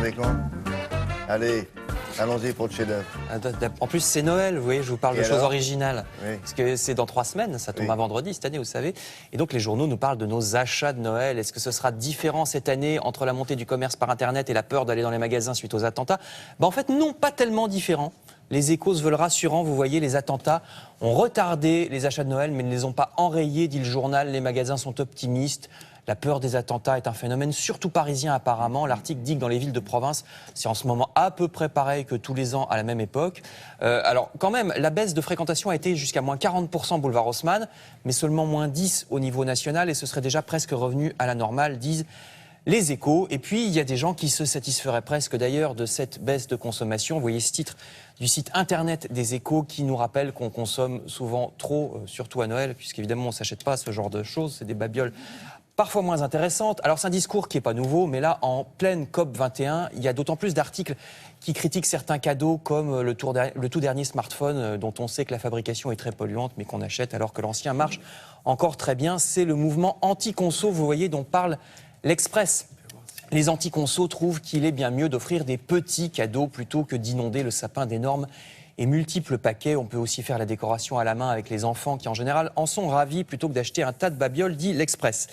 Desclans. Allez, allons-y pour le chef-d'œuvre. En plus, c'est Noël, vous voyez, je vous parle de choses originales. Oui. Parce que c'est dans 3 semaines, ça tombe un vendredi cette année, vous savez. Et donc, les journaux nous parlent de nos achats de Noël. Est-ce que ce sera différent cette année entre la montée du commerce par Internet et la peur d'aller dans les magasins suite aux attentats? En fait, non, pas tellement différent. Les Échos se veulent rassurants, vous voyez, les attentats ont retardé les achats de Noël, mais ne les ont pas enrayés, dit le journal. Les magasins sont optimistes. La peur des attentats est un phénomène surtout parisien apparemment. L'article dit que dans les villes de province, c'est en ce moment à peu près pareil que tous les ans à la même époque. Alors quand même, la baisse de fréquentation a été jusqu'à moins 40% boulevard Haussmann, mais seulement moins 10 au niveau national et ce serait déjà presque revenu à la normale, disent les Échos. Et puis, il y a des gens qui se satisferaient presque d'ailleurs de cette baisse de consommation. Vous voyez ce titre du site internet des Échos qui nous rappelle qu'on consomme souvent trop, surtout à Noël, puisqu'évidemment, on ne s'achète pas ce genre de choses. C'est des babioles parfois moins intéressantes. Alors, c'est un discours qui n'est pas nouveau, mais là, en pleine COP21, il y a d'autant plus d'articles qui critiquent certains cadeaux, comme le tout dernier smartphone dont on sait que la fabrication est très polluante, mais qu'on achète alors que l'ancien marche encore très bien. C'est le mouvement anti-conso, vous voyez, dont parle l'Express. Les anti-conso trouvent qu'il est bien mieux d'offrir des petits cadeaux plutôt que d'inonder le sapin d'énormes et multiples paquets. On peut aussi faire la décoration à la main avec les enfants qui, en général, en sont ravis plutôt que d'acheter un tas de babioles, dit l'Express.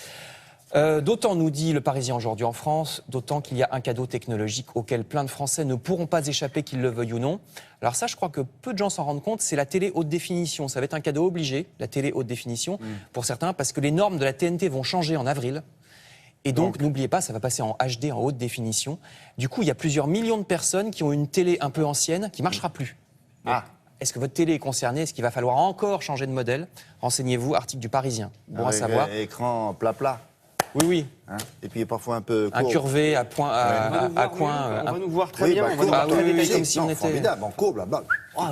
D'autant, nous dit le Parisien aujourd'hui en France, d'autant qu'il y a un cadeau technologique auquel plein de Français ne pourront pas échapper, qu'ils le veuillent ou non. Alors ça, je crois que peu de gens s'en rendent compte, c'est la télé haute définition. Ça va être un cadeau obligé, la télé haute définition, pour certains, parce que les normes de la TNT vont changer en avril. Et donc, n'oubliez pas, ça va passer en HD, en haute définition. Du coup, il y a plusieurs millions de personnes qui ont une télé un peu ancienne qui ne marchera plus. Est-ce que votre télé est concernée? Est-ce qu'il va falloir encore changer de modèle? Renseignez-vous, article du Parisien. Bon à savoir. Écran plat. Oui, oui. Hein, et puis parfois un peu court. Incurvé, à point, à coin. On va nous voir très bien. Bah, On va nous voir très très détaillé comme si on était... Formidable, en courbe là-bas. en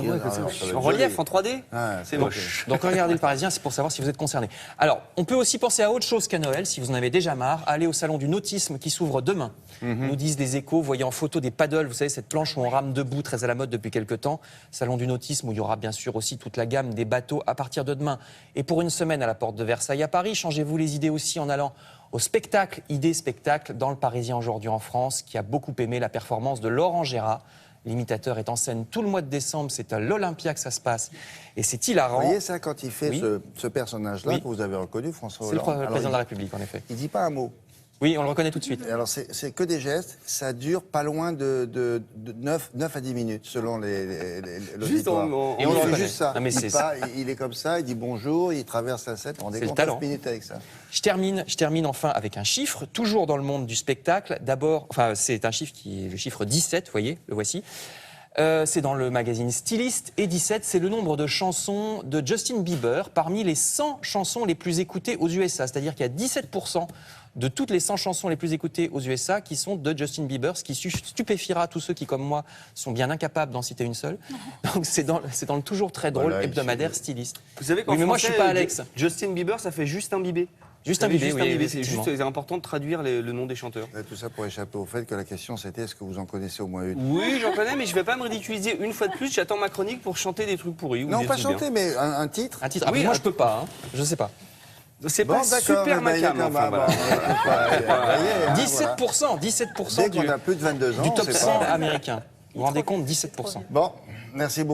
relief, en 3D. C'est moche. Donc regardez le Parisien, c'est pour savoir si vous êtes concerné. Alors, on peut aussi penser à autre chose qu'à Noël, si vous en avez déjà marre. Allez au salon du nautisme qui s'ouvre demain. Nous disent les Échos, voyez en photo des paddles, vous savez, cette planche où on rame debout, très à la mode depuis quelques temps. Salon du nautisme où il y aura bien sûr aussi toute la gamme des bateaux à partir de demain. Et pour une semaine à la porte de Versailles à Paris, changez-vous les idées aussi en allant au spectacle, idée spectacle, dans le Parisien aujourd'hui en France, qui a beaucoup aimé la performance de Laurent Gérard. L'imitateur est en scène tout le mois de décembre, c'est à l'Olympia que ça se passe. Et c'est hilarant. Vous voyez ça, quand il fait ce personnage-là, que vous avez reconnu, François Hollande. C'est le président de la République, en effet. Il ne dit pas un mot. Oui, on le reconnaît tout de suite. Alors, c'est que des gestes, ça dure pas loin de 9 à 10 minutes, selon l'auditoire. Et on on fait le juste ça. Non, mais il est comme ça, il dit bonjour, il traverse la scène, on C'est est le compte talent. 9 minutes avec ça. Je termine enfin avec un chiffre, toujours dans le monde du spectacle. D'abord, c'est un chiffre qui est le chiffre 17, vous voyez, le voici. C'est dans le magazine Stylist, et 17, c'est le nombre de chansons de Justin Bieber parmi les 100 chansons les plus écoutées aux USA. C'est-à-dire qu'il y a 17% de toutes les 100 chansons les plus écoutées aux USA qui sont de Justin Bieber, ce qui stupéfiera tous ceux qui, comme moi, sont bien incapables d'en citer une seule. Donc c'est dans le toujours très drôle hebdomadaire Stylist. Vous savez qu'en mais moi, je français, suis pas Alex. Justin Bieber, ça fait juste un bibé. Juste un bibé, oui, C'est important de traduire le nom des chanteurs. Et tout ça pour échapper au fait que la question c'était est-ce que vous en connaissez au moins une? Oui, j'en connais, mais je ne vais pas me ridiculiser une fois de plus. J'attends ma chronique pour chanter des trucs pourris. Non, pas chanter, mais un titre. Un titre. Moi, je peux pas. Hein. Je sais pas. C'est pas super macam. Enfin, voilà. 17% Dès qu'on a plus de 22 ans, du top c'est 100 pas... américain. Vous vous rendez compte, 17%. Bon, merci beaucoup.